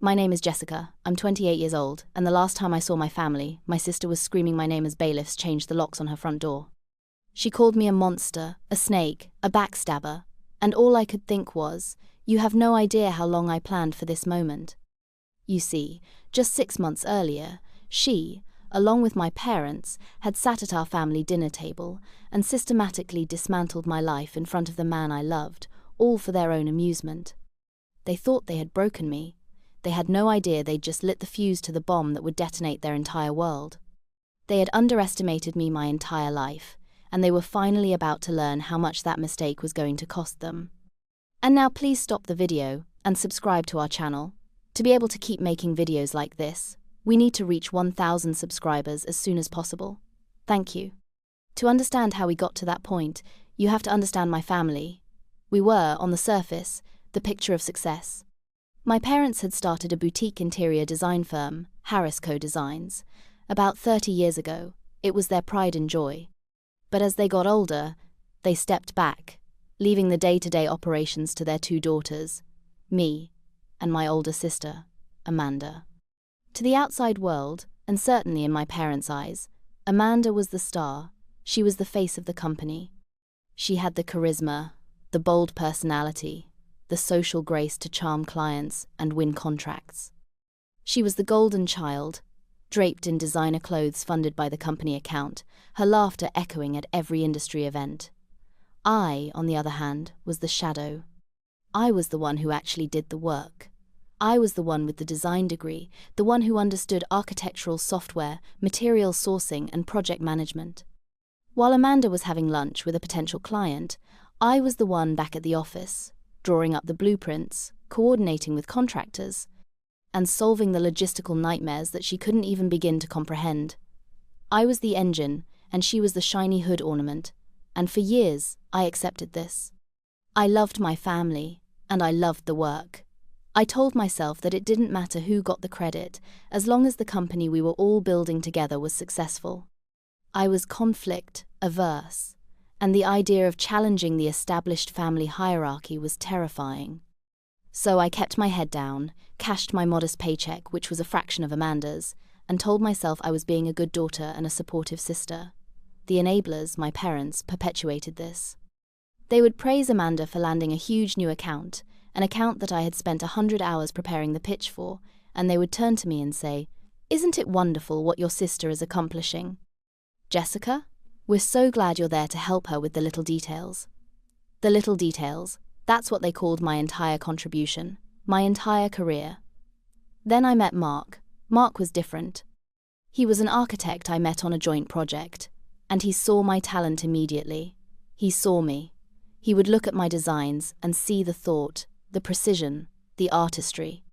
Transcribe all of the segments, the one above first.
My name is Jessica. I'm 28 years old, and the last time I saw my family, my sister was screaming my name as bailiffs changed the locks on her front door. She called me a monster, a snake, a backstabber, and all I could think was, you have no idea how long I planned for this moment. You see, just 6 months earlier, she, along with my parents, had sat at our family dinner table and systematically dismantled my life in front of the man I loved, all for their own amusement. They thought they had broken me. They had no idea they'd just lit the fuse to the bomb that would detonate their entire world. They had underestimated me my entire life, and they were finally about to learn how much that mistake was going to cost them. And now please stop the video and subscribe to our channel. To be able to keep making videos like this, we need to reach 1,000 subscribers as soon as possible. Thank you. To understand how we got to that point, you have to understand my family. We were, on the surface, the picture of success. My parents had started a boutique interior design firm, Harris Co. Designs. About 30 years ago, it was their pride and joy. But as they got older, they stepped back, leaving the day-to-day operations to their 2 daughters, me, and my older sister, Amanda. To the outside world, and certainly in my parents' eyes, Amanda was the star. She was the face of the company. She had the charisma, the bold personality, the social grace to charm clients and win contracts. She was the golden child, draped in designer clothes funded by the company account, her laughter echoing at every industry event. I, on the other hand, was the shadow. I was the one who actually did the work. I was the one with the design degree, the one who understood architectural software, material sourcing, and project management. While Amanda was having lunch with a potential client, I was the one back at the office, drawing up the blueprints, coordinating with contractors, and solving the logistical nightmares that she couldn't even begin to comprehend. I was the engine, and she was the shiny hood ornament, and for years I accepted this. I loved my family, and I loved the work. I told myself that it didn't matter who got the credit, as long as the company we were all building together was successful. I was conflict-averse, and the idea of challenging the established family hierarchy was terrifying. So I kept my head down, cashed my modest paycheck, which was a fraction of Amanda's, and told myself I was being a good daughter and a supportive sister. The enablers, my parents, perpetuated this. They would praise Amanda for landing a huge new account, an account that I had spent 100 hours preparing the pitch for, and they would turn to me and say, "Isn't it wonderful what your sister is accomplishing? Jessica, we're so glad you're there to help her with the little details." The little details, that's what they called my entire contribution, my entire career. Then I met Mark. Mark was different. He was an architect I met on a joint project, and he saw my talent immediately. He saw me. He would look at my designs and see the thought, the precision, the artistry.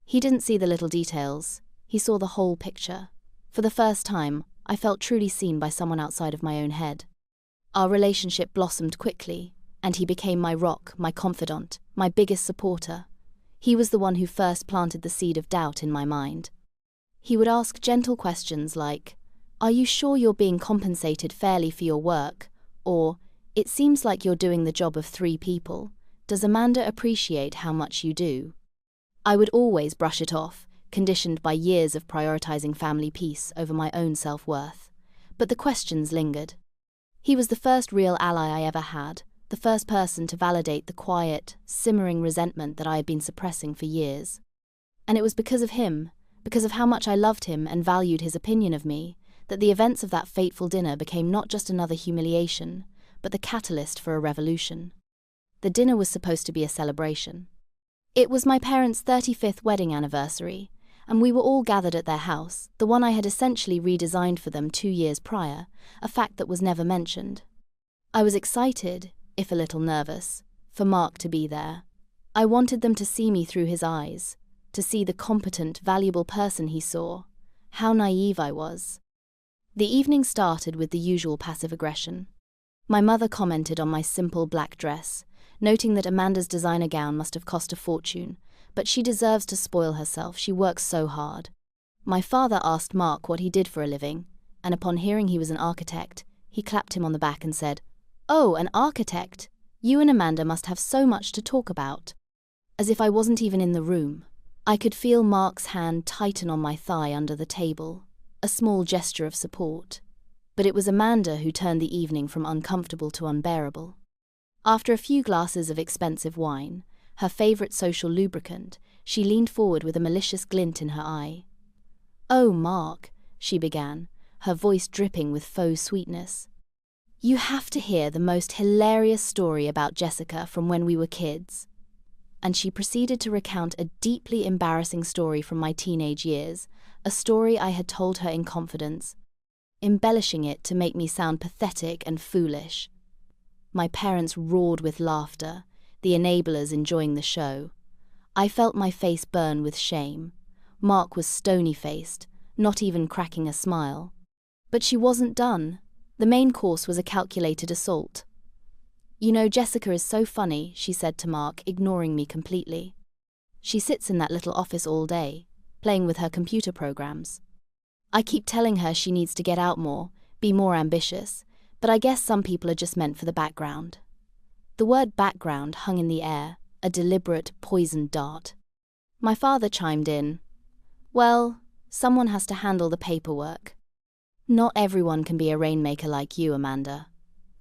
He didn't see the little details. He saw the whole picture. For the first time, I felt truly seen by someone outside of my own head. Our relationship blossomed quickly, and he became my rock, my confidant, my biggest supporter. He was the one who first planted the seed of doubt in my mind. He would ask gentle questions like, "Are you sure you're being compensated fairly for your work?" Or, "It seems like you're doing the job of 3 people. Does Amanda appreciate how much you do?" I would always brush it off, conditioned by years of prioritizing family peace over my own self-worth. But the questions lingered. He was the first real ally I ever had, the first person to validate the quiet, simmering resentment that I had been suppressing for years. And it was because of him, because of how much I loved him and valued his opinion of me, that the events of that fateful dinner became not just another humiliation, but the catalyst for a revolution. The dinner was supposed to be a celebration. It was my parents' 35th wedding anniversary, and we were all gathered at their house, the one I had essentially redesigned for them 2 years prior, a fact that was never mentioned. I was excited, if a little nervous, for Mark to be there. I wanted them to see me through his eyes, to see the competent, valuable person he saw. How naive I was. The evening started with the usual passive aggression. My mother commented on my simple black dress, noting that Amanda's designer gown must have cost a fortune, but she deserves to spoil herself, she works so hard. My father asked Mark what he did for a living, and upon hearing he was an architect, he clapped him on the back and said, "Oh, an architect! You and Amanda must have so much to talk about." As if I wasn't even in the room. I could feel Mark's hand tighten on my thigh under the table, a small gesture of support. But it was Amanda who turned the evening from uncomfortable to unbearable. After a few glasses of expensive wine, her favorite social lubricant, she leaned forward with a malicious glint in her eye. "Oh, Mark," she began, her voice dripping with faux sweetness. "You have to hear the most hilarious story about Jessica from when we were kids." And she proceeded to recount a deeply embarrassing story from my teenage years, a story I had told her in confidence, embellishing it to make me sound pathetic and foolish. My parents roared with laughter, the enablers enjoying the show. I felt my face burn with shame. Mark was stony-faced, not even cracking a smile. But she wasn't done. The main course was a calculated assault. "You know, Jessica is so funny," she said to Mark, ignoring me completely. "She sits in that little office all day, playing with her computer programs. I keep telling her she needs to get out more, be more ambitious, but I guess some people are just meant for the background." The word background hung in the air, a deliberate, poisoned dart. My father chimed in. "Well, someone has to handle the paperwork. Not everyone can be a rainmaker like you, Amanda."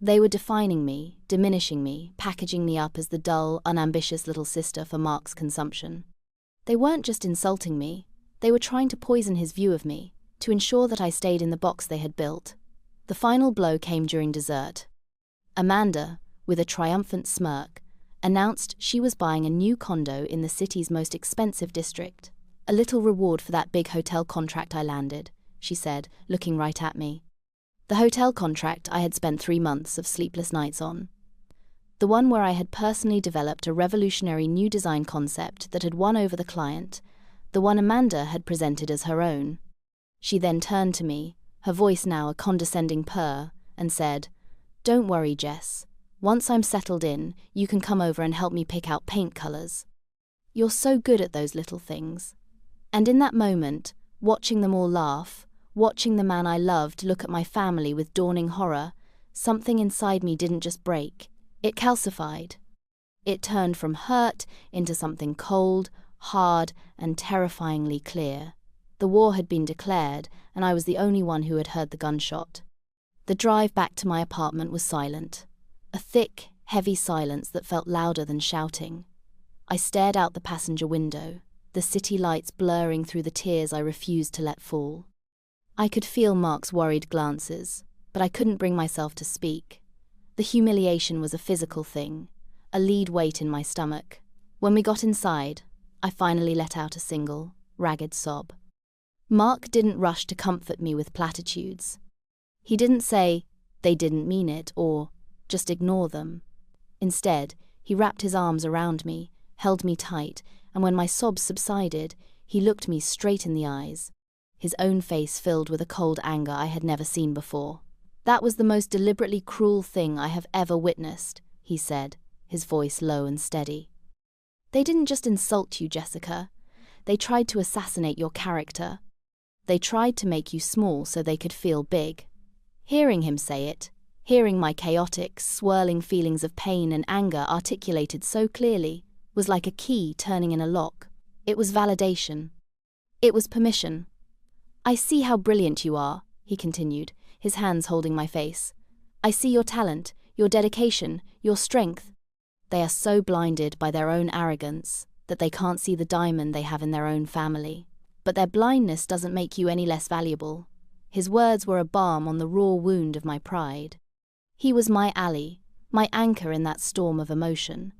They were defining me, diminishing me, packaging me up as the dull, unambitious little sister for Mark's consumption. They weren't just insulting me, they were trying to poison his view of me, to ensure that I stayed in the box they had built. The final blow came during dessert. Amanda, with a triumphant smirk, announced she was buying a new condo in the city's most expensive district. "A little reward for that big hotel contract I landed," she said, looking right at me. The hotel contract I had spent 3 months of sleepless nights on. The one where I had personally developed a revolutionary new design concept that had won over the client, the one Amanda had presented as her own. She then turned to me, her voice now a condescending purr, and said, "Don't worry, Jess. Once I'm settled in, you can come over and help me pick out paint colors. You're so good at those little things." And in that moment, watching them all laugh, watching the man I loved look at my family with dawning horror, something inside me didn't just break, it calcified. It turned from hurt into something cold, hard, and terrifyingly clear. The war had been declared, and I was the only one who had heard the gunshot. The drive back to my apartment was silent. A thick, heavy silence that felt louder than shouting. I stared out the passenger window, the city lights blurring through the tears I refused to let fall. I could feel Mark's worried glances, but I couldn't bring myself to speak. The humiliation was a physical thing, a lead weight in my stomach. When we got inside, I finally let out a single, ragged sob. Mark didn't rush to comfort me with platitudes. He didn't say, "They didn't mean it," or "Just ignore them." Instead, he wrapped his arms around me, held me tight, and when my sobs subsided, he looked me straight in the eyes, his own face filled with a cold anger I had never seen before. "That was the most deliberately cruel thing I have ever witnessed," he said, his voice low and steady. "They didn't just insult you, Jessica. They tried to assassinate your character. They tried to make you small so they could feel big." Hearing him say it, hearing my chaotic, swirling feelings of pain and anger articulated so clearly, was like a key turning in a lock. It was validation. It was permission. "I see how brilliant you are," he continued, his hands holding my face. "I see your talent, your dedication, your strength. They are so blinded by their own arrogance that they can't see the diamond they have in their own family. But their blindness doesn't make you any less valuable." His words were a balm on the raw wound of my pride. He was my ally, my anchor in that storm of emotion.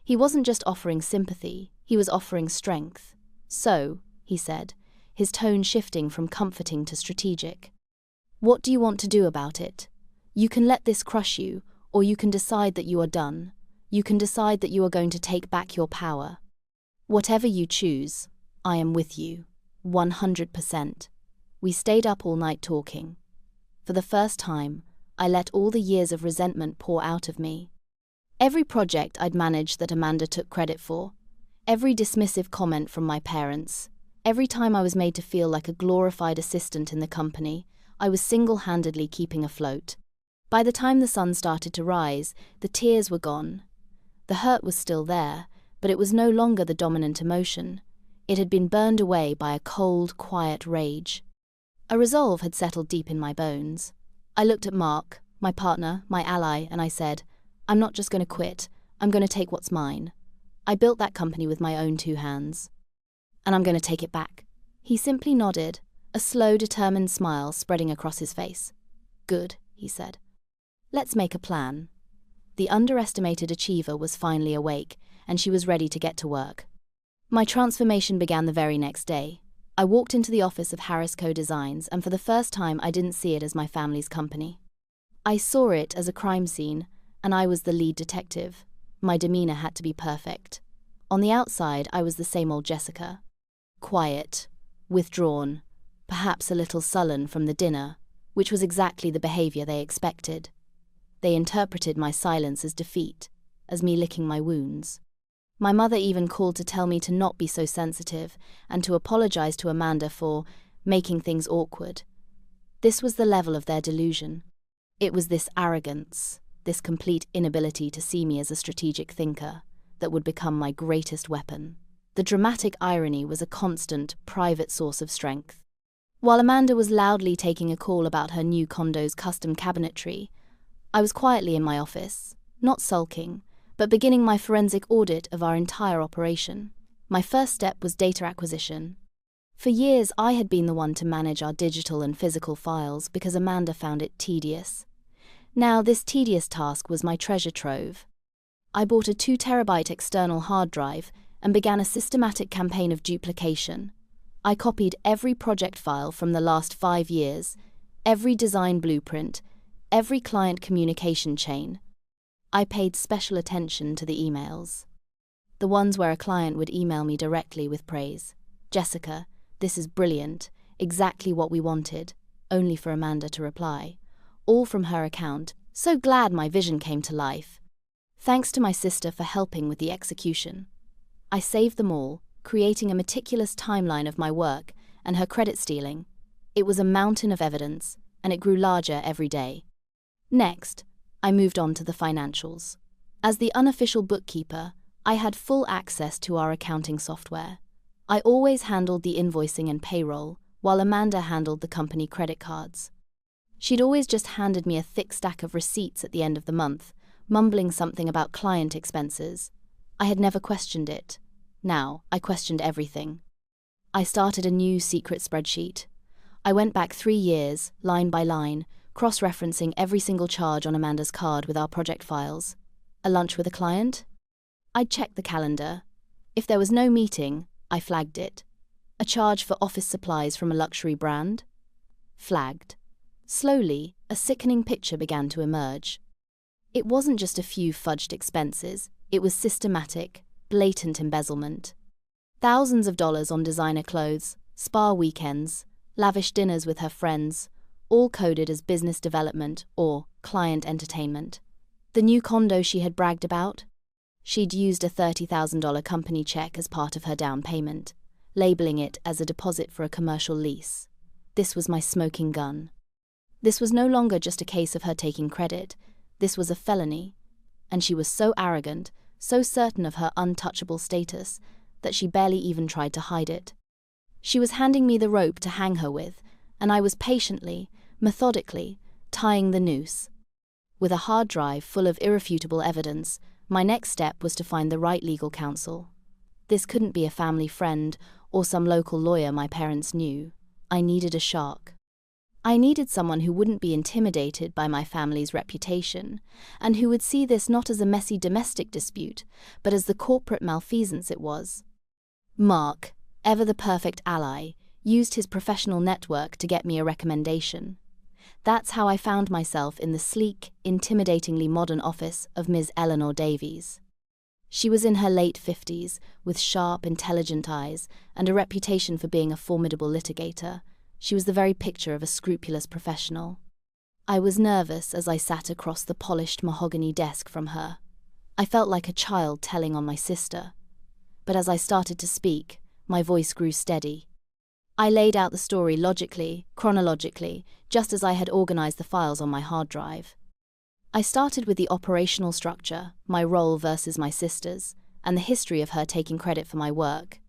He wasn't just offering sympathy, he was offering strength. "So," he said, his tone shifting from comforting to strategic, "what do you want to do about it? You can let this crush you, or you can decide that you are done. You can decide that you are going to take back your power. Whatever you choose, I am with you, 100%. We stayed up all night talking. For the first time, I let all the years of resentment pour out of me. Every project I'd managed that Amanda took credit for, every dismissive comment from my parents, every time I was made to feel like a glorified assistant in the company, I was single-handedly keeping afloat. By the time the sun started to rise, the tears were gone. The hurt was still there, but it was no longer the dominant emotion. It had been burned away by a cold, quiet rage. A resolve had settled deep in my bones. I looked at Mark, my partner, my ally, and I said, I'm not just going to quit, I'm going to take what's mine. I built that company with my own 2 hands. And I'm going to take it back. He simply nodded, a slow, determined smile spreading across his face. Good, he said. Let's make a plan. The underestimated achiever was finally awake, and she was ready to get to work. My transformation began the very next day. I walked into the office of Harris Co. Designs, and for the first time I didn't see it as my family's company. I saw it as a crime scene, and I was the lead detective. My demeanor had to be perfect. On the outside, I was the same old Jessica. Quiet, withdrawn, perhaps a little sullen from the dinner, which was exactly the behavior they expected. They interpreted my silence as defeat, as me licking my wounds. My mother even called to tell me to not be so sensitive and to apologize to Amanda for making things awkward. This was the level of their delusion. It was this arrogance, this complete inability to see me as a strategic thinker, that would become my greatest weapon. The dramatic irony was a constant, private source of strength. While Amanda was loudly taking a call about her new condo's custom cabinetry, I was quietly in my office, not sulking, but beginning my forensic audit of our entire operation. My first step was data acquisition. For years, I had been the one to manage our digital and physical files because Amanda found it tedious. Now, this tedious task was my treasure trove. I bought a 2 terabyte external hard drive and began a systematic campaign of duplication. I copied every project file from the last 5 years, every design blueprint, every client communication chain. I paid special attention to the emails. The ones where a client would email me directly with praise. Jessica, this is brilliant, exactly what we wanted, only for Amanda to reply. All from her account, so glad my vision came to life. Thanks to my sister for helping with the execution. I saved them all, creating a meticulous timeline of my work and her credit stealing. It was a mountain of evidence, and it grew larger every day. Next, I moved on to the financials. As the unofficial bookkeeper, I had full access to our accounting software. I always handled the invoicing and payroll, while Amanda handled the company credit cards. She'd always just handed me a thick stack of receipts at the end of the month, mumbling something about client expenses. I had never questioned it. Now, I questioned everything. I started a new secret spreadsheet. I went back 3 years, line by line, cross-referencing every single charge on Amanda's card with our project files. A lunch with a client? I'd check the calendar. If there was no meeting, I flagged it. A charge for office supplies from a luxury brand? Flagged. Slowly, a sickening picture began to emerge. It wasn't just a few fudged expenses, it was systematic, blatant embezzlement. Thousands of dollars on designer clothes, spa weekends, lavish dinners with her friends, all coded as business development or client entertainment. The new condo she had bragged about? She'd used a $30,000 company check as part of her down payment, labeling it as a deposit for a commercial lease. This was my smoking gun. This was no longer just a case of her taking credit. This was a felony. And she was so arrogant, so certain of her untouchable status, that she barely even tried to hide it. She was handing me the rope to hang her with, and I was patiently, methodically, tying the noose. With a hard drive full of irrefutable evidence, my next step was to find the right legal counsel. This couldn't be a family friend or some local lawyer my parents knew. I needed a shark. I needed someone who wouldn't be intimidated by my family's reputation, and who would see this not as a messy domestic dispute, but as the corporate malfeasance it was. Mark, ever the perfect ally, used his professional network to get me a recommendation. That's how I found myself in the sleek, intimidatingly modern office of Ms. Eleanor Davies. She was in her late 50s, with sharp, intelligent eyes, and a reputation for being a formidable litigator. She was the very picture of a scrupulous professional. I was nervous as I sat across the polished mahogany desk from her. I felt like a child telling on my sister. But as I started to speak, my voice grew steady. I laid out the story logically, chronologically, just as I had organized the files on my hard drive. I started with the operational structure, my role versus my sister's, and the history of her taking credit for my work.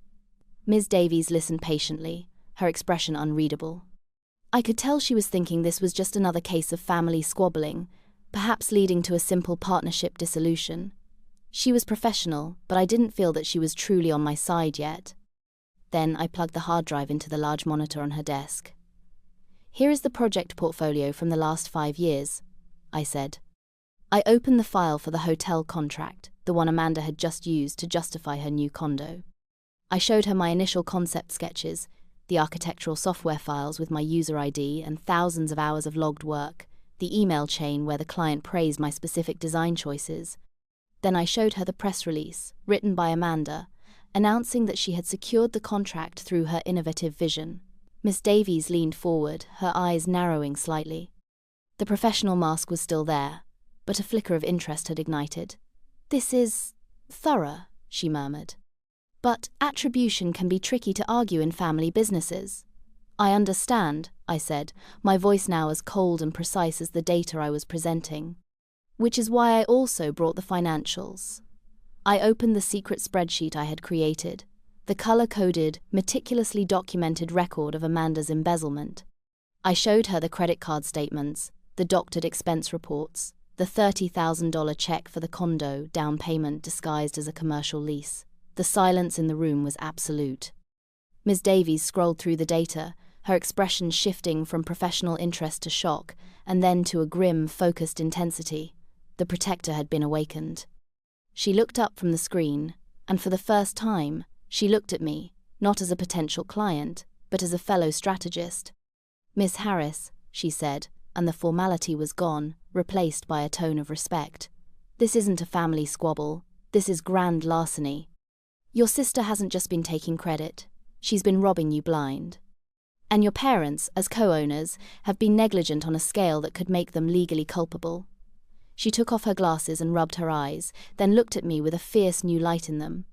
Ms. Davies listened patiently, her expression unreadable. I could tell she was thinking this was just another case of family squabbling, perhaps leading to a simple partnership dissolution. She was professional, but I didn't feel that she was truly on my side yet. Then I plugged the hard drive into the large monitor on her desk. "Here is the project portfolio from the last 5 years," I said. I opened the file for the hotel contract, the one Amanda had just used to justify her new condo. I showed her my initial concept sketches, the architectural software files with my user ID and thousands of hours of logged work, the email chain where the client praised my specific design choices. Then I showed her the press release, written by Amanda, announcing that she had secured the contract through her innovative vision. Miss Davies leaned forward, her eyes narrowing slightly. The professional mask was still there, but a flicker of interest had ignited. "This is thorough," she murmured. "But attribution can be tricky to argue in family businesses." "I understand," I said, my voice now as cold and precise as the data I was presenting. "Which is why I also brought the financials." I opened the secret spreadsheet I had created, the color-coded, meticulously documented record of Amanda's embezzlement. I showed her the credit card statements, the doctored expense reports, the $30,000 check for the condo down payment disguised as a commercial lease. The silence in the room was absolute. Ms. Davies scrolled through the data, her expression shifting from professional interest to shock, and then to a grim, focused intensity. The protector had been awakened. She looked up from the screen, and for the first time, she looked at me, not as a potential client, but as a fellow strategist. "Miss Harris," she said, and the formality was gone, replaced by a tone of respect. "This isn't a family squabble. This is grand larceny. Your sister hasn't just been taking credit. She's been robbing you blind. And your parents, as co-owners, have been negligent on a scale that could make them legally culpable." She took off her glasses and rubbed her eyes, then looked at me with a fierce new light in them.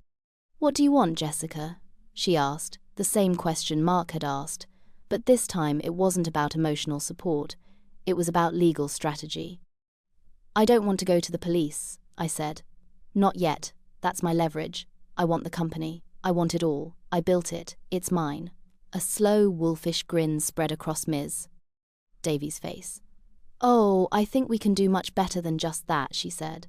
"What do you want, Jessica?" she asked, the same question Mark had asked, but this time it wasn't about emotional support, it was about legal strategy. "I don't want to go to the police," I said. "Not yet, that's my leverage. I want the company. I want it all. I built it. It's mine." A slow, wolfish grin spread across Ms. Davies' face. "Oh, I think we can do much better than just that," she said.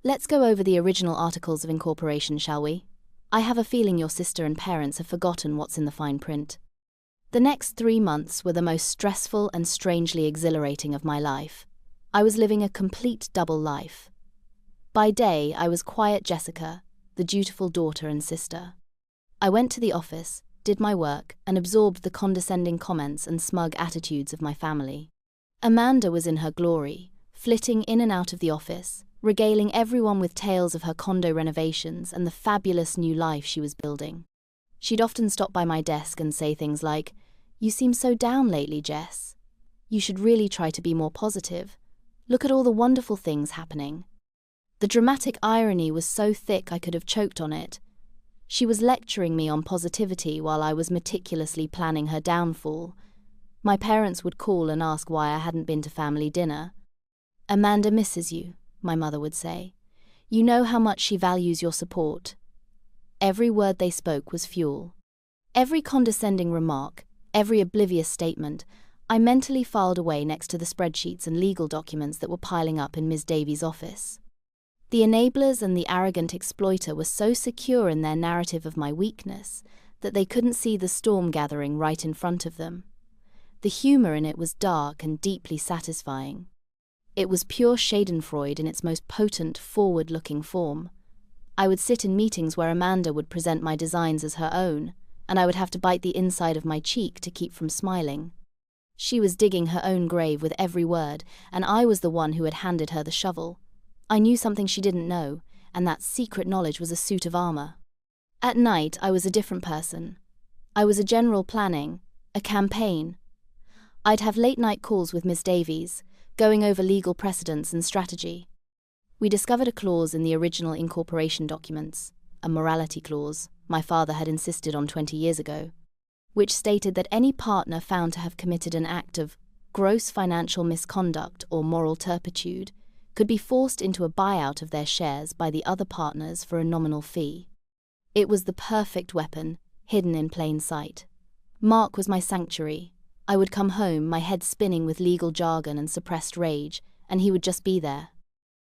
"Let's go over the original articles of incorporation, shall we? I have a feeling your sister and parents have forgotten what's in the fine print." The next 3 months were the most stressful and strangely exhilarating of my life. I was living a complete double life. By day, I was quiet Jessica, the dutiful daughter and sister. I went to the office, did my work, and absorbed the condescending comments and smug attitudes of my family. Amanda was in her glory, flitting in and out of the office, regaling everyone with tales of her condo renovations and the fabulous new life she was building. She'd often stop by my desk and say things like, "You seem so down lately, Jess. You should really try to be more positive. Look at all the wonderful things happening." The dramatic irony was so thick I could have choked on it. She was lecturing me on positivity while I was meticulously planning her downfall. My parents would call and ask why I hadn't been to family dinner. "Amanda misses you," my mother would say. "You know how much she values your support." Every word they spoke was fuel. Every condescending remark, every oblivious statement, I mentally filed away next to the spreadsheets and legal documents that were piling up in Ms. Davies' office. The enablers and the arrogant exploiter were so secure in their narrative of my weakness that they couldn't see the storm gathering right in front of them. The humor in it was dark and deeply satisfying. It was pure schadenfreude in its most potent, forward-looking form. I would sit in meetings where Amanda would present my designs as her own, and I would have to bite the inside of my cheek to keep from smiling. She was digging her own grave with every word, and I was the one who had handed her the shovel. I knew something she didn't know, and that secret knowledge was a suit of armor. At night, I was a different person. I was a general planning, a campaign. I'd have late-night calls with Miss Davies, going over legal precedents and strategy. We discovered a clause in the original incorporation documents, a morality clause my father had insisted on 20 years ago, which stated that any partner found to have committed an act of gross financial misconduct or moral turpitude could be forced into a buyout of their shares by the other partners for a nominal fee. It was the perfect weapon, hidden in plain sight. Mark was my sanctuary. I would come home, my head spinning with legal jargon and suppressed rage, and he would just be there.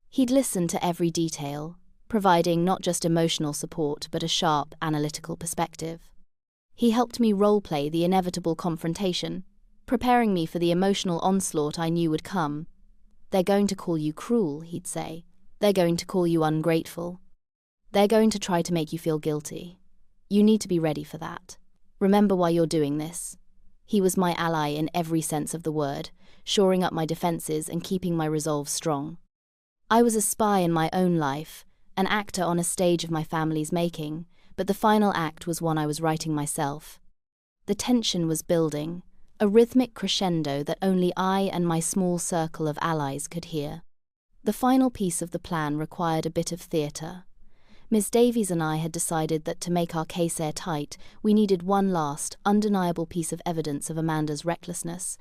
He'd listen to every detail, providing not just emotional support but a sharp, analytical perspective. He helped me role-play the inevitable confrontation, preparing me for the emotional onslaught I knew would come. "They're going to call you cruel," he'd say. "They're going to call you ungrateful. They're going to try to make you feel guilty. You need to be ready for that. Remember why you're doing this." He was my ally in every sense of the word, shoring up my defenses and keeping my resolve strong. I was a spy in my own life, an actor on a stage of my family's making, but the final act was one I was writing myself. The tension was building, a rhythmic crescendo that only I and my small circle of allies could hear. The final piece of the plan required a bit of theatre. Miss Davies and I had decided that to make our case airtight, we needed one last, undeniable piece of evidence of Amanda's recklessness,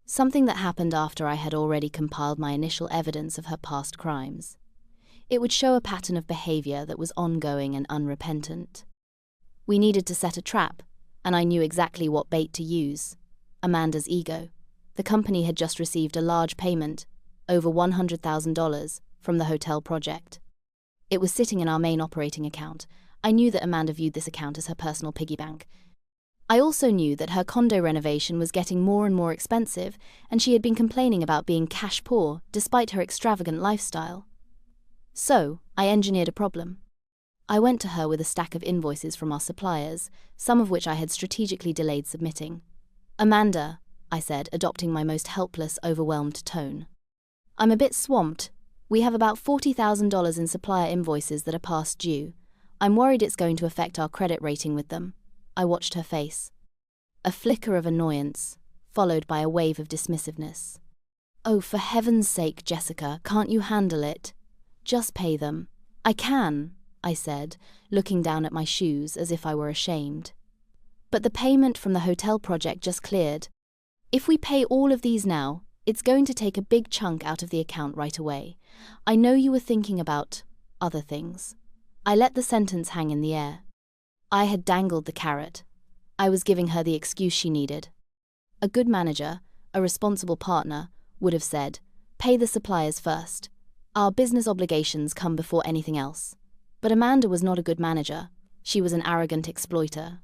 something that happened after I had already compiled my initial evidence of her past crimes. It would show a pattern of behavior that was ongoing and unrepentant. We needed to set a trap, and I knew exactly what bait to use: Amanda's ego. The company had just received a large payment, over $100,000, from the hotel project. It was sitting in our main operating account. I knew that Amanda viewed this account as her personal piggy bank. I also knew that her condo renovation was getting more and more expensive, and she had been complaining about being cash poor despite her extravagant lifestyle. So, I engineered a problem. I went to her with a stack of invoices from our suppliers, some of which I had strategically delayed submitting. "Amanda," I said, adopting my most helpless, overwhelmed tone. "I'm a bit swamped. We have about $40,000 in supplier invoices that are past due. I'm worried it's going to affect our credit rating with them." I watched her face. A flicker of annoyance, followed by a wave of dismissiveness. "Oh, for heaven's sake, Jessica, can't you handle it? Just pay them." "I can," I said, looking down at my shoes as if I were ashamed. "But the payment from the hotel project just cleared. If we pay all of these now, it's going to take a big chunk out of the account right away. I know you were thinking about other things." I let the sentence hang in the air. I had dangled the carrot. I was giving her the excuse she needed. A good manager, a responsible partner, would have said, "Pay the suppliers first. Our business obligations come before anything else." But Amanda was not a good manager. She was an arrogant exploiter.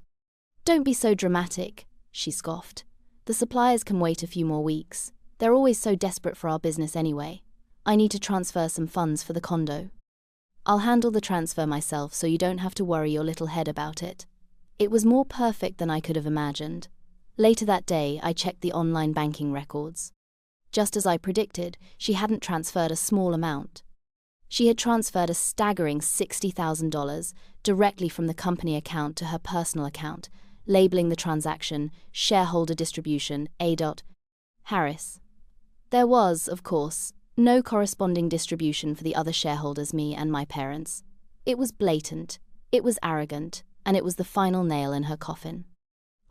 "Don't be so dramatic," she scoffed. "The suppliers can wait a few more weeks. They're always so desperate for our business anyway. I need to transfer some funds for the condo. I'll handle the transfer myself so you don't have to worry your little head about it." It was more perfect than I could have imagined. Later that day, I checked the online banking records. Just as I predicted, she hadn't transferred a small amount. She had transferred a staggering $60,000 directly from the company account to her personal account, labeling the transaction shareholder distribution A. Harris. There was, of course, no corresponding distribution for the other shareholders, me and my parents. It was blatant, it was arrogant, and it was the final nail in her coffin.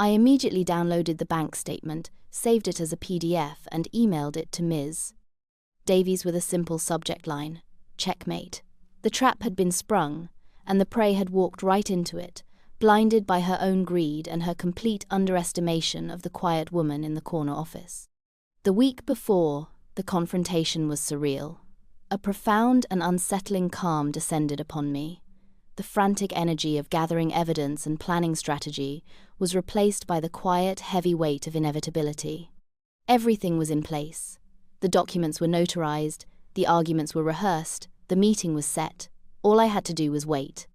I immediately downloaded the bank statement, saved it as a PDF, and emailed it to Ms. Davies with a simple subject line: "Checkmate." The trap had been sprung, and the prey had walked right into it, blinded by her own greed and her complete underestimation of the quiet woman in the corner office. The week before, the confrontation was surreal. A profound and unsettling calm descended upon me. The frantic energy of gathering evidence and planning strategy was replaced by the quiet, heavy weight of inevitability. Everything was in place. The documents were notarized, the arguments were rehearsed, the meeting was set. All I had to do was wait.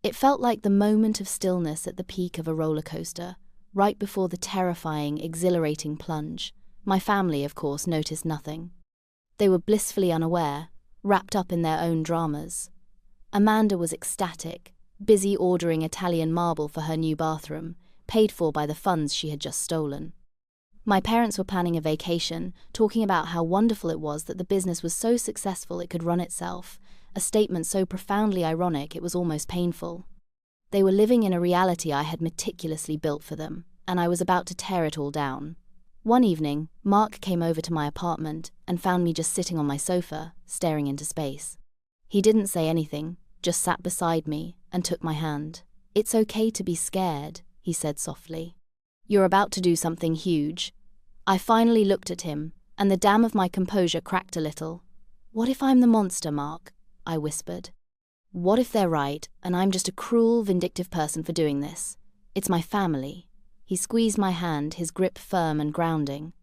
It felt like the moment of stillness at the peak of a roller coaster, right before the terrifying, exhilarating plunge. My family, of course, noticed nothing. They were blissfully unaware, wrapped up in their own dramas. Amanda was ecstatic, busy ordering Italian marble for her new bathroom, paid for by the funds she had just stolen. My parents were planning a vacation, talking about how wonderful it was that the business was so successful it could run itself, a statement so profoundly ironic it was almost painful. They were living in a reality I had meticulously built for them, and I was about to tear it all down. One evening, Mark came over to my apartment and found me just sitting on my sofa, staring into space. He didn't say anything, just sat beside me and took my hand. "It's okay to be scared," he said softly. "You're about to do something huge." I finally looked at him, and the dam of my composure cracked a little. "What if I'm the monster, Mark?" I whispered. "What if they're right, and I'm just a cruel, vindictive person for doing this? It's my family." He squeezed my hand, his grip firm and grounding.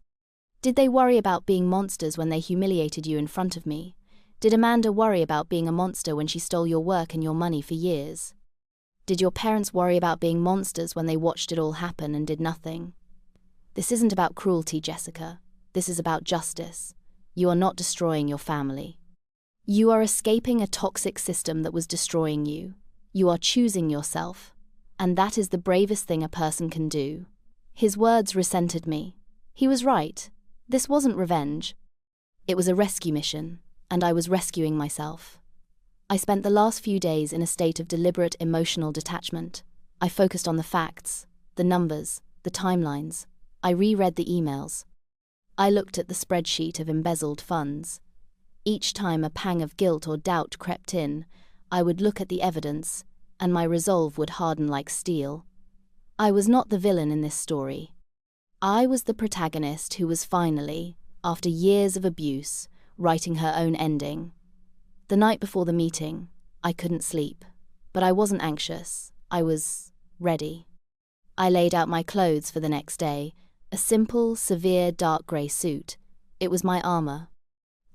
"Did they worry about being monsters when they humiliated you in front of me? Did Amanda worry about being a monster when she stole your work and your money for years? Did your parents worry about being monsters when they watched it all happen and did nothing? This isn't about cruelty, Jessica. This is about justice. You are not destroying your family. You are escaping a toxic system that was destroying you. You are choosing yourself. And that is the bravest thing a person can do." His words resented me. He was right. This wasn't revenge. It was a rescue mission, and I was rescuing myself. I spent the last few days in a state of deliberate emotional detachment. I focused on the facts, the numbers, the timelines. I reread the emails. I looked at the spreadsheet of embezzled funds. Each time a pang of guilt or doubt crept in, I would look at the evidence, and my resolve would harden like steel. I was not the villain in this story. I was the protagonist who was finally, after years of abuse, writing her own ending. The night before the meeting, I couldn't sleep, but I wasn't anxious. I was ready. I laid out my clothes for the next day, a simple, severe, dark grey suit. It was my armor.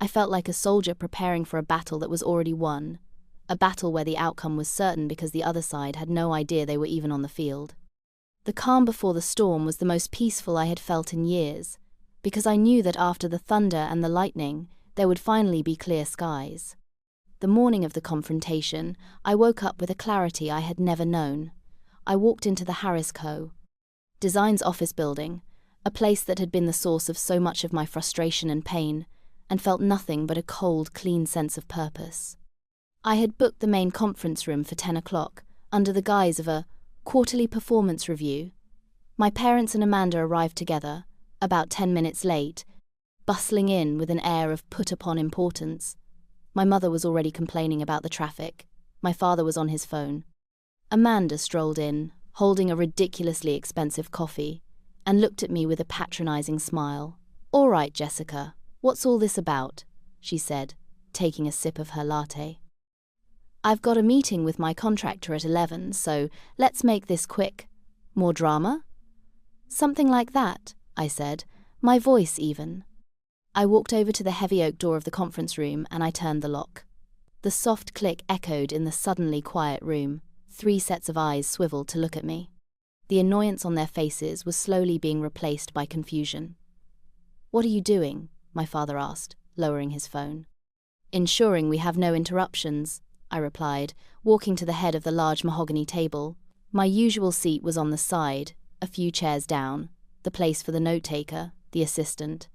I felt like a soldier preparing for a battle that was already won, a battle where the outcome was certain because the other side had no idea they were even on the field. The calm before the storm was the most peaceful I had felt in years, because I knew that after the thunder and the lightning, there would finally be clear skies. The morning of the confrontation, I woke up with a clarity I had never known. I walked into the Harris Co. Design's office building, a place that had been the source of so much of my frustration and pain, and felt nothing but a cold, clean sense of purpose. I had booked the main conference room for 10 o'clock, under the guise of a quarterly performance review. My parents and Amanda arrived together, about 10 minutes late, bustling in with an air of put-upon importance. My mother was already complaining about the traffic. My father was on his phone. Amanda strolled in, holding a ridiculously expensive coffee, and looked at me with a patronizing smile. "All right, Jessica, what's all this about?" she said, taking a sip of her latte. "I've got a meeting with my contractor at 11, so let's make this quick. More drama?" "Something like that," I said, my voice even. I walked over to the heavy oak door of the conference room and I turned the lock. The soft click echoed in the suddenly quiet room. 3 sets of eyes swiveled to look at me. The annoyance on their faces was slowly being replaced by confusion. "What are you doing?" my father asked, lowering his phone. "Ensuring we have no interruptions," I replied, walking to the head of the large mahogany table. My usual seat was on the side, a few chairs down, the place for the note-taker, the assistant.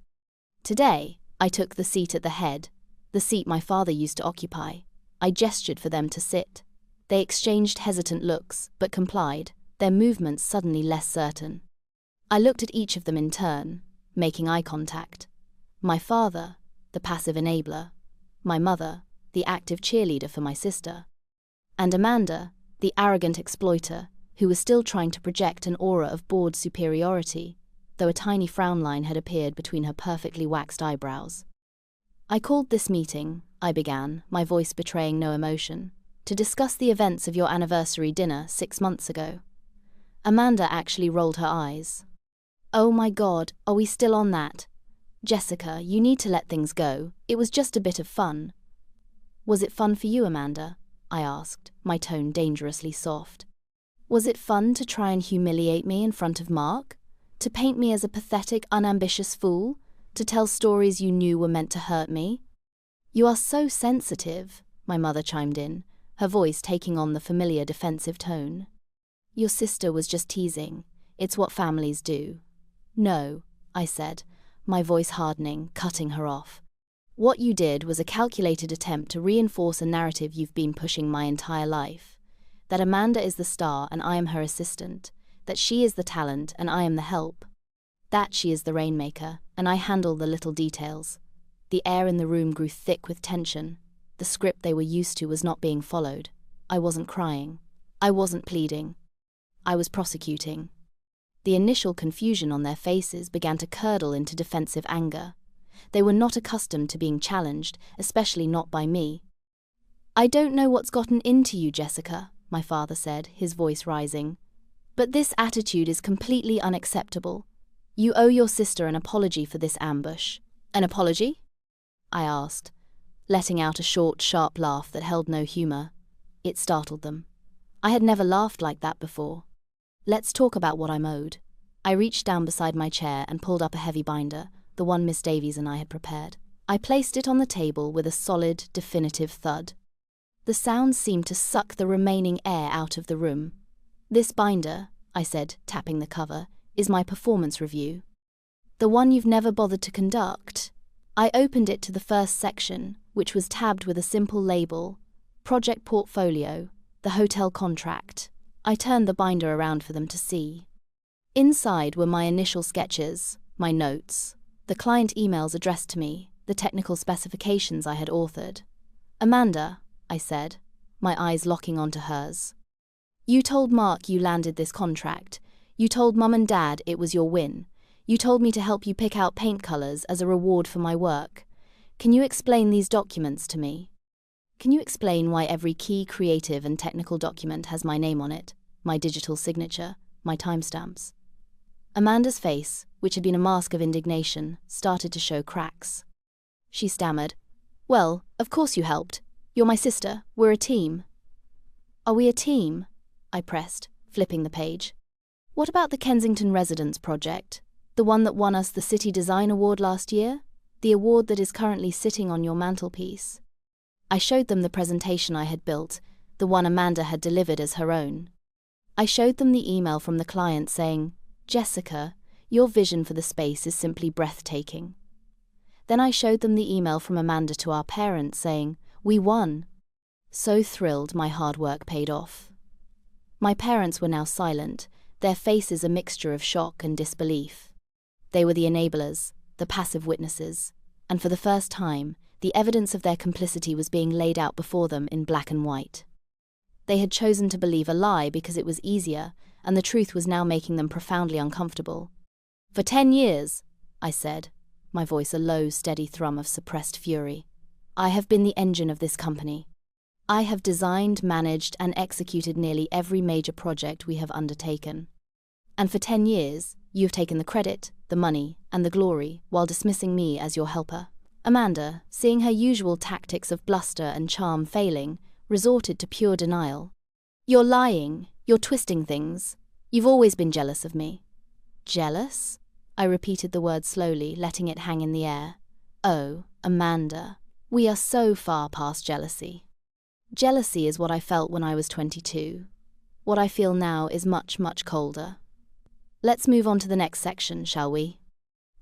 Today, I took the seat at the head, the seat my father used to occupy. I gestured for them to sit. They exchanged hesitant looks, but complied, their movements suddenly less certain. I looked at each of them in turn, making eye contact. My father, the passive enabler. My mother, the active cheerleader for my sister. And Amanda, the arrogant exploiter, who was still trying to project an aura of bored superiority, though a tiny frown line had appeared between her perfectly waxed eyebrows. "I called this meeting," I began, my voice betraying no emotion, "to discuss the events of your anniversary dinner 6 months ago." Amanda actually rolled her eyes. "Oh my God, are we still on that? Jessica, you need to let things go. It was just a bit of fun." "Was it fun for you, Amanda?" I asked, my tone dangerously soft. "Was it fun to try and humiliate me in front of Mark? To paint me as a pathetic, unambitious fool? To tell stories you knew were meant to hurt me?" "You are so sensitive," my mother chimed in, her voice taking on the familiar defensive tone. "Your sister was just teasing. It's what families do." "No," I said, my voice hardening, cutting her off. "What you did was a calculated attempt to reinforce a narrative you've been pushing my entire life. That Amanda is the star and I am her assistant. That she is the talent and I am the help. That she is the rainmaker and I handle the little details." The air in the room grew thick with tension. The script they were used to was not being followed. I wasn't crying. I wasn't pleading. I was prosecuting. The initial confusion on their faces began to curdle into defensive anger. They were not accustomed to being challenged, especially not by me. "I don't know what's gotten into you, Jessica," my father said, his voice rising. "But this attitude is completely unacceptable. You owe your sister an apology for this ambush." "An apology?" I asked, letting out a short, sharp laugh that held no humor. It startled them. I had never laughed like that before. "Let's talk about what I'm owed." I reached down beside my chair and pulled up a heavy binder, the one Miss Davies and I had prepared. I placed it on the table with a solid, definitive thud. The sound seemed to suck the remaining air out of the room. "This binder," I said, tapping the cover, "is my performance review. The one you've never bothered to conduct." I opened it to the first section, which was tabbed with a simple label, Project Portfolio, the hotel contract. I turned the binder around for them to see. Inside were my initial sketches, my notes, the client emails addressed to me, the technical specifications I had authored. "Amanda," I said, my eyes locking onto hers. "You told Mark you landed this contract. You told Mum and Dad it was your win. You told me to help you pick out paint colors as a reward for my work. Can you explain these documents to me? Can you explain why every key creative and technical document has my name on it, my digital signature, my timestamps?" Amanda's face, which had been a mask of indignation, started to show cracks. She stammered, "Well, of course you helped. You're my sister. We're a team." "Are we a team?" I pressed, flipping the page. "What about the Kensington Residence project? The one that won us the City Design Award last year? The award that is currently sitting on your mantelpiece?" I showed them the presentation I had built, the one Amanda had delivered as her own. I showed them the email from the client saying, "Jessica, your vision for the space is simply breathtaking." Then I showed them the email from Amanda to our parents saying, "We won." So thrilled my hard work paid off. My parents were now silent, their faces a mixture of shock and disbelief. They were the enablers, the passive witnesses, and for the first time, the evidence of their complicity was being laid out before them in black and white. They had chosen to believe a lie because it was easier, and the truth was now making them profoundly uncomfortable. "For 10 years, I said, my voice a low, steady thrum of suppressed fury, "I have been the engine of this company. I have designed, managed, and executed nearly every major project we have undertaken. And for 10 years, you have taken the credit, the money, and the glory, while dismissing me as your helper." Amanda, seeing her usual tactics of bluster and charm failing, resorted to pure denial. "You're lying. You're twisting things. You've always been jealous of me." "Jealous?" I repeated the word slowly, letting it hang in the air. "Oh, Amanda, we are so far past jealousy. Jealousy is what I felt when I was 22. What I feel now is much, much colder. Let's move on to the next section, shall we?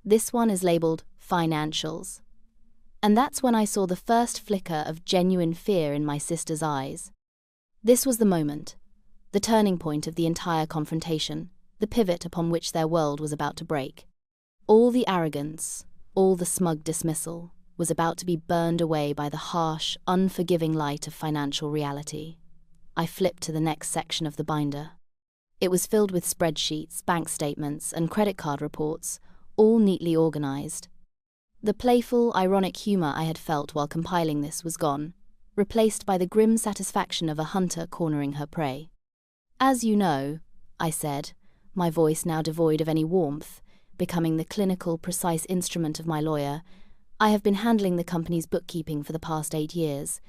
This one is labeled Financials. And that's when I saw the first flicker of genuine fear in my sister's eyes. This was the moment, the turning point of the entire confrontation, the pivot upon which their world was about to break. All the arrogance, all the smug dismissal, was about to be burned away by the harsh, unforgiving light of financial reality. I flipped to the next section of the binder. It was filled with spreadsheets, bank statements, and credit card reports, all neatly organized. The playful, ironic humor I had felt while compiling this was gone, replaced by the grim satisfaction of a hunter cornering her prey. "As you know," I said, my voice now devoid of any warmth, becoming the clinical, precise instrument of my lawyer, "I have been handling the company's bookkeeping for the past 8 years.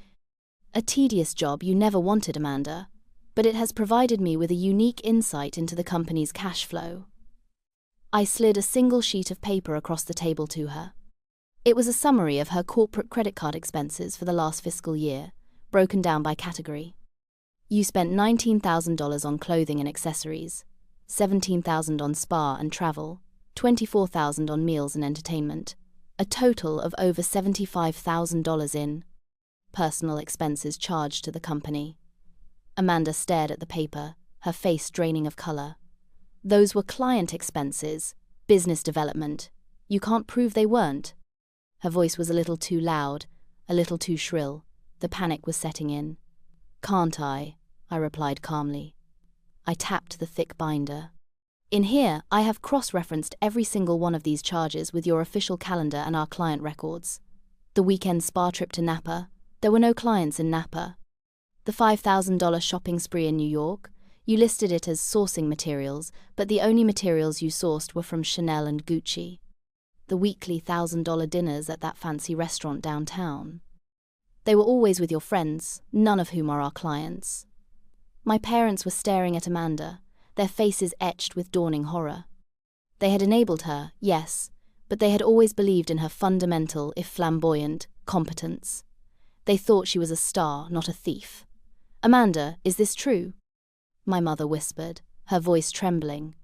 A tedious job you never wanted, Amanda, but it has provided me with a unique insight into the company's cash flow." I slid a single sheet of paper across the table to her. It was a summary of her corporate credit card expenses for the last fiscal year, broken down by category. "You spent $19,000 on clothing and accessories, $17,000 on spa and travel, $24,000 on meals and entertainment, a total of over $75,000 in personal expenses charged to the company." Amanda stared at the paper, her face draining of color. "Those were client expenses, business development. You can't prove they weren't." Her voice was a little too loud, a little too shrill. The panic was setting in. "Can't I?" I replied calmly. I tapped the thick binder. In here, I have cross-referenced every single one of these charges with your official calendar and our client records. The weekend spa trip to Napa, there were no clients in Napa. The $5,000 shopping spree in New York, you listed it as sourcing materials, but the only materials you sourced were from Chanel and Gucci. The weekly $1,000 dinners at that fancy restaurant downtown. They were always with your friends, none of whom are our clients. My parents were staring at Amanda, their faces etched with dawning horror. They had enabled her, yes, but they had always believed in her fundamental, if flamboyant, competence. They thought she was a star, not a thief. Amanda, is this true? My mother whispered, her voice trembling.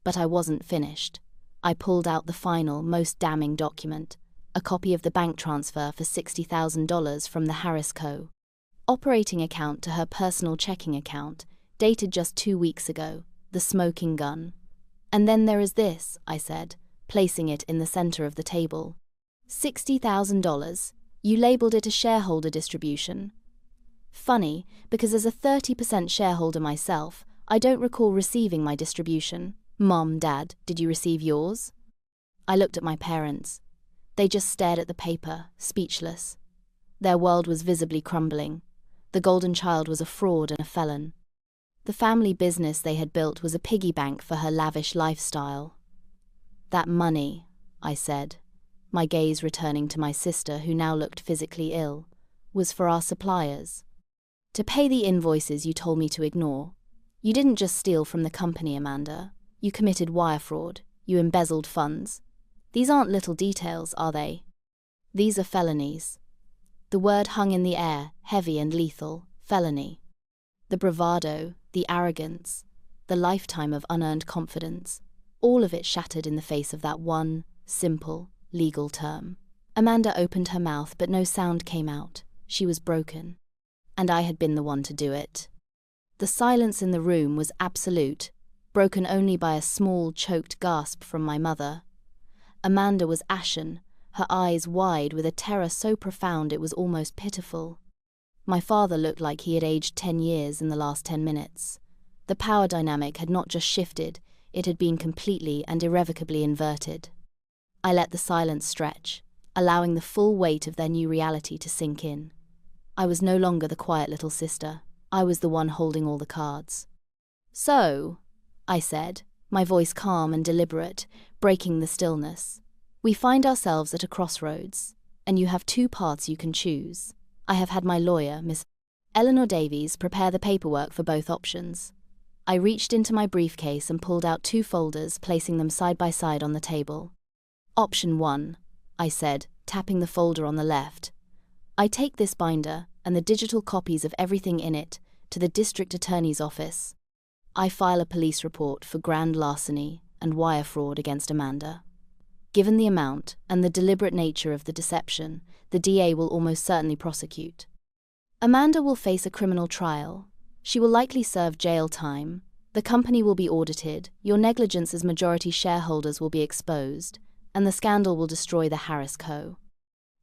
But I wasn't finished. I pulled out the final, most damning document, a copy of the bank transfer for $60,000 from the Harris Co. operating account to her personal checking account, dated just 2 weeks ago, the smoking gun. And then there is this, I said, placing it in the center of the table. $60,000. You labeled it a shareholder distribution. Funny, because as a 30% shareholder myself, I don't recall receiving my distribution. Mom, Dad, did you receive yours? I looked at my parents. They just stared at the paper, speechless. Their world was visibly crumbling. The golden child was a fraud and a felon. The family business they had built was a piggy bank for her lavish lifestyle. That money, I said, my gaze returning to my sister who now looked physically ill, was for our suppliers. To pay the invoices you told me to ignore. You didn't just steal from the company, Amanda. You committed wire fraud. You embezzled funds. These aren't little details, are they? These are felonies. The word hung in the air, heavy and lethal, felony. The bravado, the arrogance, the lifetime of unearned confidence, all of it shattered in the face of that one, simple, legal term. Amanda opened her mouth, but no sound came out. She was broken. And I had been the one to do it. The silence in the room was absolute, broken only by a small, choked gasp from my mother. Amanda was ashen, her eyes wide with a terror so profound it was almost pitiful. My father looked like he had aged 10 years in the last 10 minutes. The power dynamic had not just shifted, it had been completely and irrevocably inverted. I let the silence stretch, allowing the full weight of their new reality to sink in. I was no longer the quiet little sister. I was the one holding all the cards. So, I said, my voice calm and deliberate, breaking the stillness. We find ourselves at a crossroads, and you have 2 paths you can choose. I have had my lawyer, Miss Eleanor Davies, prepare the paperwork for both options. I reached into my briefcase and pulled out 2 folders, placing them side by side on the table. Option 1, I said, tapping the folder on the left. I take this binder and the digital copies of everything in it to the district attorney's office. I file a police report for grand larceny and wire fraud against Amanda. Given the amount and the deliberate nature of the deception, the DA will almost certainly prosecute. Amanda will face a criminal trial. She will likely serve jail time. The company will be audited, your negligence as majority shareholders will be exposed, and the scandal will destroy the Harris Co.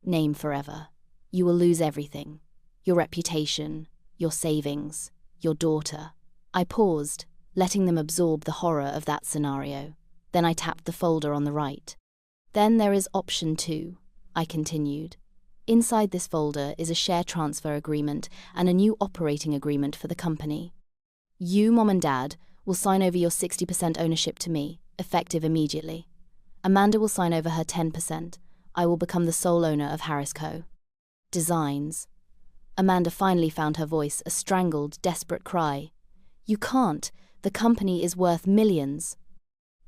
name forever. You will lose everything. Your reputation, your savings, your daughter. I paused, letting them absorb the horror of that scenario. Then I tapped the folder on the right. Then there is option 2, I continued. Inside this folder is a share transfer agreement and a new operating agreement for the company. You, Mom and Dad, will sign over your 60% ownership to me, effective immediately. Amanda will sign over her 10%. I will become the sole owner of Harris Co. Designs. Amanda finally found her voice, a strangled, desperate cry. You can't. The company is worth millions.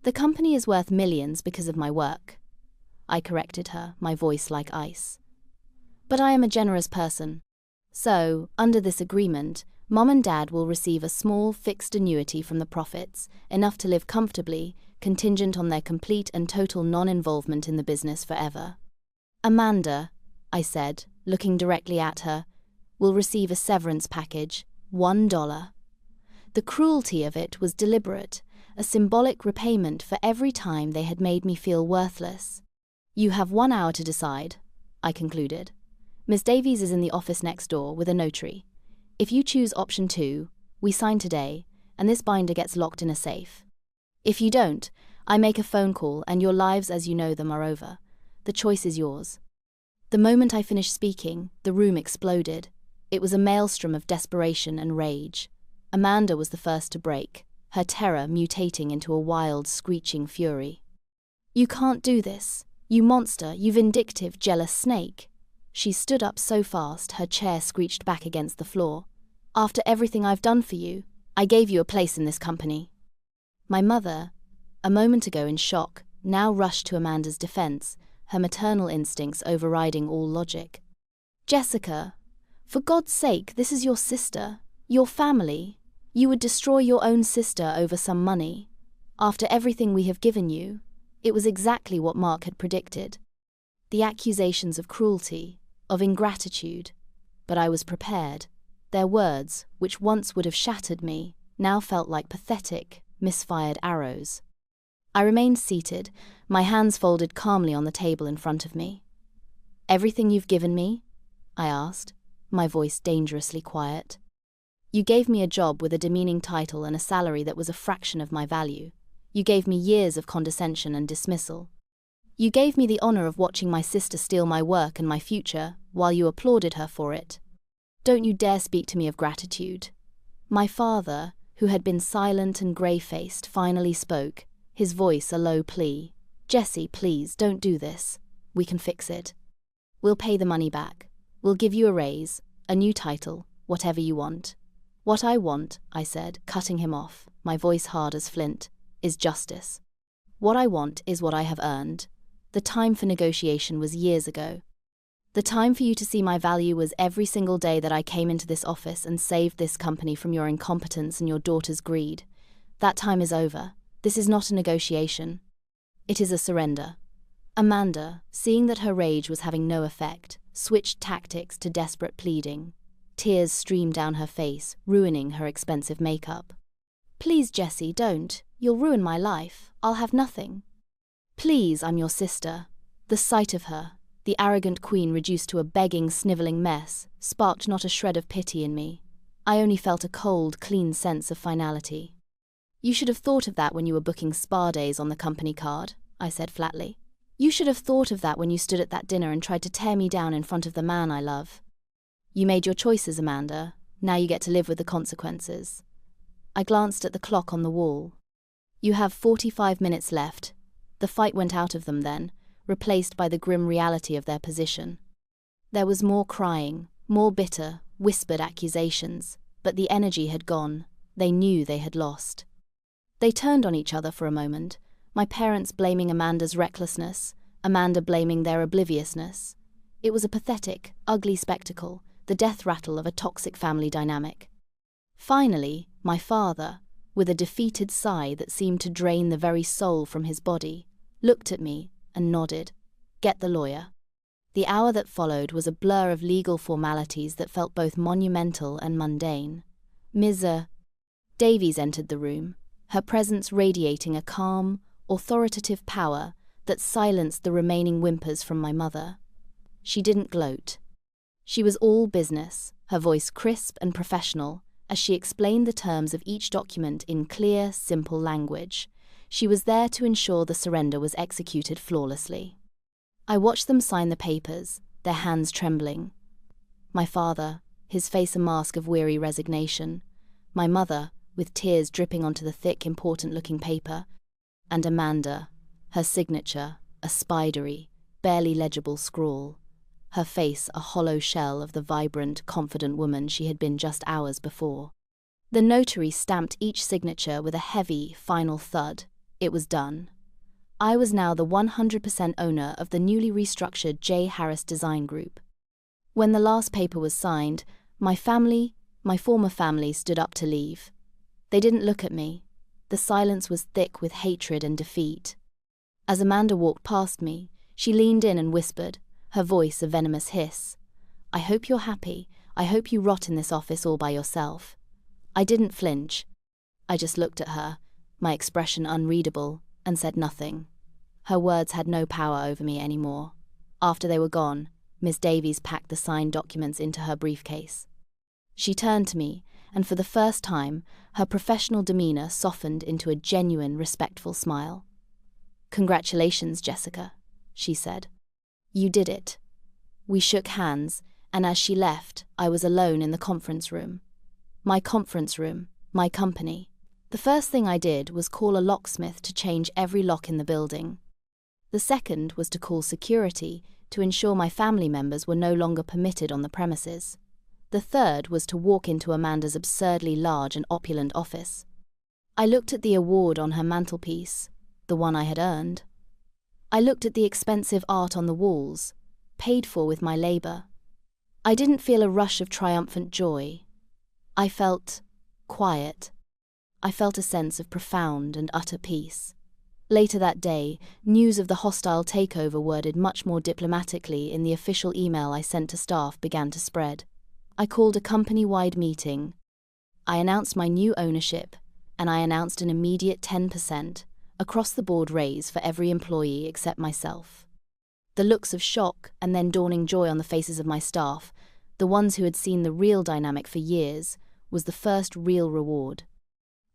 The company is worth millions because of my work. I corrected her, my voice like ice. But I am a generous person. So, under this agreement, Mom and Dad will receive a small, fixed annuity from the profits, enough to live comfortably, contingent on their complete and total non-involvement in the business forever. Amanda, I said, looking directly at her, will receive a severance package, $1. The cruelty of it was deliberate, a symbolic repayment for every time they had made me feel worthless. You have 1 hour to decide, I concluded. Miss Davies is in the office next door with a notary. If you choose option 2, We sign today, and this binder gets locked in a safe. If you don't, I make a phone call and your lives as you know them are over. The choice is yours." The moment I finished speaking, the room exploded. It was a maelstrom of desperation and rage. Amanda was the first to break, her terror mutating into a wild, screeching fury. "You can't do this. You monster, you vindictive, jealous snake." She stood up so fast, her chair screeched back against the floor. "After everything I've done for you, I gave you a place in this company." My mother, a moment ago in shock, now rushed to Amanda's defense, her maternal instincts overriding all logic. "Jessica, for God's sake, this is your sister, your family. You would destroy your own sister over some money. After everything we have given you." It was exactly what Mark had predicted. The accusations of cruelty, of ingratitude. But I was prepared. Their words, which once would have shattered me, now felt like pathetic, misfired arrows. I remained seated, my hands folded calmly on the table in front of me. "Everything you've given me?" I asked, my voice dangerously quiet. "You gave me a job with a demeaning title and a salary that was a fraction of my value. You gave me years of condescension and dismissal. You gave me the honor of watching my sister steal my work and my future, while you applauded her for it. Don't you dare speak to me of gratitude." My father, who had been silent and grey-faced, finally spoke, his voice a low plea. "Jessie, please, don't do this. We can fix it. We'll pay the money back. We'll give you a raise, a new title, whatever you want." "What I want," I said, cutting him off, my voice hard as flint, "is justice. What I want is what I have earned. The time for negotiation was years ago. The time for you to see my value was every single day that I came into this office and saved this company from your incompetence and your daughter's greed. That time is over. This is not a negotiation. It is a surrender." Amanda, seeing that her rage was having no effect, switched tactics to desperate pleading. Tears streamed down her face, ruining her expensive makeup. "Please, Jessie, don't. You'll ruin my life. I'll have nothing. Please, I'm your sister." The sight of her, the arrogant queen reduced to a begging, snivelling mess, sparked not a shred of pity in me. I only felt a cold, clean sense of finality. "You should have thought of that when you were booking spa days on the company card," I said flatly. "You should have thought of that when you stood at that dinner and tried to tear me down in front of the man I love. You made your choices, Amanda. Now you get to live with the consequences." I glanced at the clock on the wall. "You have 45 minutes left." The fight went out of them then, replaced by the grim reality of their position. There was more crying, more bitter, whispered accusations, but the energy had gone. They knew they had lost. They turned on each other for a moment, my parents blaming Amanda's recklessness, Amanda blaming their obliviousness. It was a pathetic, ugly spectacle, the death rattle of a toxic family dynamic. Finally, my father, with a defeated sigh that seemed to drain the very soul from his body, looked at me and nodded. "Get the lawyer." The hour that followed was a blur of legal formalities that felt both monumental and mundane. Ms. Davies entered the room, her presence radiating a calm, authoritative power that silenced the remaining whimpers from my mother. She didn't gloat. She was all business, her voice crisp and professional, as she explained the terms of each document in clear, simple language. She was there to ensure the surrender was executed flawlessly. I watched them sign the papers, their hands trembling. My father, his face a mask of weary resignation. My mother, with tears dripping onto the thick, important-looking paper. And Amanda, her signature, a spidery, barely legible scrawl. Her face a hollow shell of the vibrant, confident woman she had been just hours before. The notary stamped each signature with a heavy, final thud. It was done. I was now the 100% owner of the newly restructured J. Harris Design Group. When the last paper was signed, my former family, stood up to leave. They didn't look at me. The silence was thick with hatred and defeat. As Amanda walked past me, she leaned in and whispered, her voice a venomous hiss. "I hope you're happy. I hope you rot in this office all by yourself." I didn't flinch. I just looked at her, my expression unreadable, and said nothing. Her words had no power over me anymore. After they were gone, Miss Davies packed the signed documents into her briefcase. She turned to me, and for the first time, her professional demeanor softened into a genuine, respectful smile. "Congratulations, Jessica," she said. "You did it." We shook hands, and as she left, I was alone in the conference room. My conference room, my company. The first thing I did was call a locksmith to change every lock in the building. The second was to call security to ensure my family members were no longer permitted on the premises. The third was to walk into Amanda's absurdly large and opulent office. I looked at the award on her mantelpiece, the one I had earned. I looked at the expensive art on the walls, paid for with my labor. I didn't feel a rush of triumphant joy. I felt quiet. I felt a sense of profound and utter peace. Later that day, news of the hostile takeover, worded much more diplomatically in the official email I sent to staff, began to spread. I called a company-wide meeting. I announced my new ownership, and I announced an immediate 10% across-the-board raise for every employee except myself. The looks of shock and then dawning joy on the faces of my staff, the ones who had seen the real dynamic for years, was the first real reward.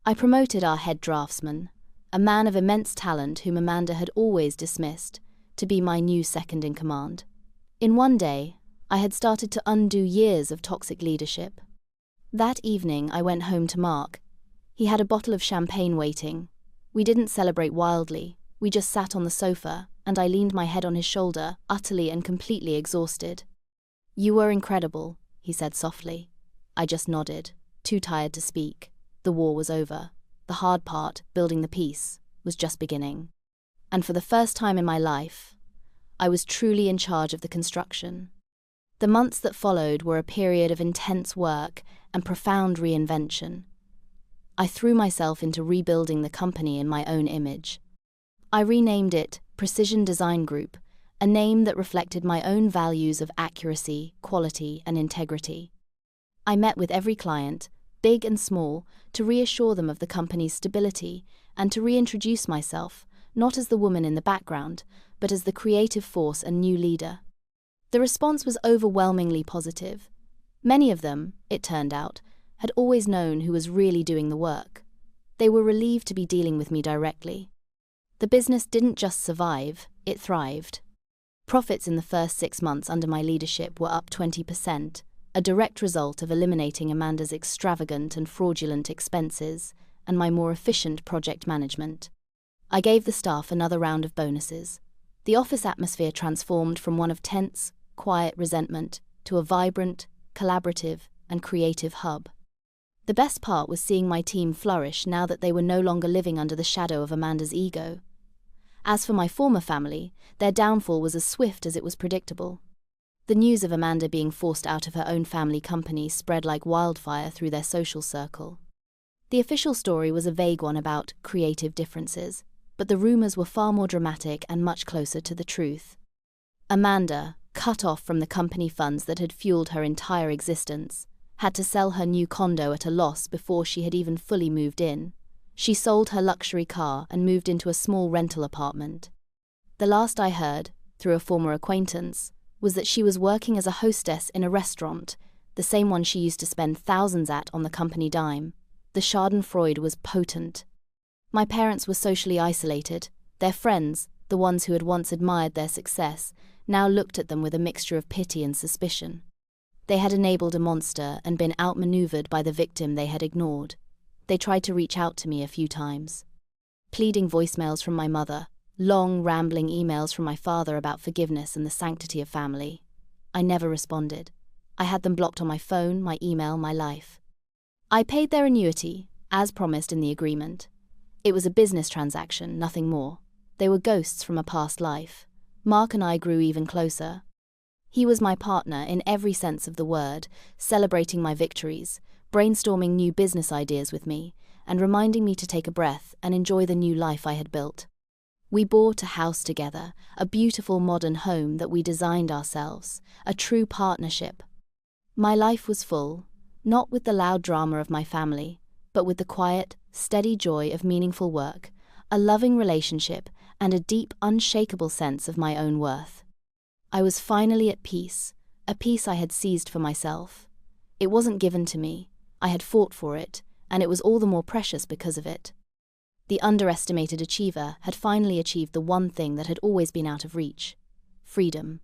I promoted our head draftsman, a man of immense talent whom Amanda had always dismissed, to be my new second-in-command. In one day, I had started to undo years of toxic leadership. That evening, I went home to Mark. He had a bottle of champagne waiting. We didn't celebrate wildly. We just sat on the sofa, and I leaned my head on his shoulder, utterly and completely exhausted. "You were incredible," he said softly. I just nodded, too tired to speak. The war was over. The hard part, building the peace, was just beginning. And for the first time in my life, I was truly in charge of the construction. The months that followed were a period of intense work and profound reinvention. I threw myself into rebuilding the company in my own image. I renamed it Precision Design Group, a name that reflected my own values of accuracy, quality, and integrity. I met with every client, big and small, to reassure them of the company's stability and to reintroduce myself, not as the woman in the background, but as the creative force and new leader. The response was overwhelmingly positive. Many of them, it turned out, had always known who was really doing the work. They were relieved to be dealing with me directly. The business didn't just survive, it thrived. Profits in the first 6 months under my leadership were up 20%, a direct result of eliminating Amanda's extravagant and fraudulent expenses and my more efficient project management. I gave the staff another round of bonuses. The office atmosphere transformed from one of tense, quiet resentment to a vibrant, collaborative, and creative hub. The best part was seeing my team flourish now that they were no longer living under the shadow of Amanda's ego. As for my former family, their downfall was as swift as it was predictable. The news of Amanda being forced out of her own family company spread like wildfire through their social circle. The official story was a vague one about creative differences, but the rumors were far more dramatic and much closer to the truth. Amanda, cut off from the company funds that had fueled her entire existence, had to sell her new condo at a loss before she had even fully moved in. She sold her luxury car and moved into a small rental apartment. The last I heard, through a former acquaintance, was that she was working as a hostess in a restaurant, the same one she used to spend thousands at on the company dime. The schadenfreude was potent. My parents were socially isolated. Their friends, the ones who had once admired their success, now looked at them with a mixture of pity and suspicion. They had enabled a monster and been outmaneuvered by the victim they had ignored. They tried to reach out to me a few times. Pleading voicemails from my mother, long, rambling emails from my father about forgiveness and the sanctity of family. I never responded. I had them blocked on my phone, my email, my life. I paid their annuity, as promised in the agreement. It was a business transaction, nothing more. They were ghosts from a past life. Mark and I grew even closer. He was my partner in every sense of the word, celebrating my victories, brainstorming new business ideas with me, and reminding me to take a breath and enjoy the new life I had built. We bought a house together, a beautiful modern home that we designed ourselves, a true partnership. My life was full, not with the loud drama of my family, but with the quiet, steady joy of meaningful work, a loving relationship, and a deep, unshakable sense of my own worth. I was finally at peace, a peace I had seized for myself. It wasn't given to me. I had fought for it, and it was all the more precious because of it. The underestimated achiever had finally achieved the one thing that had always been out of reach: freedom.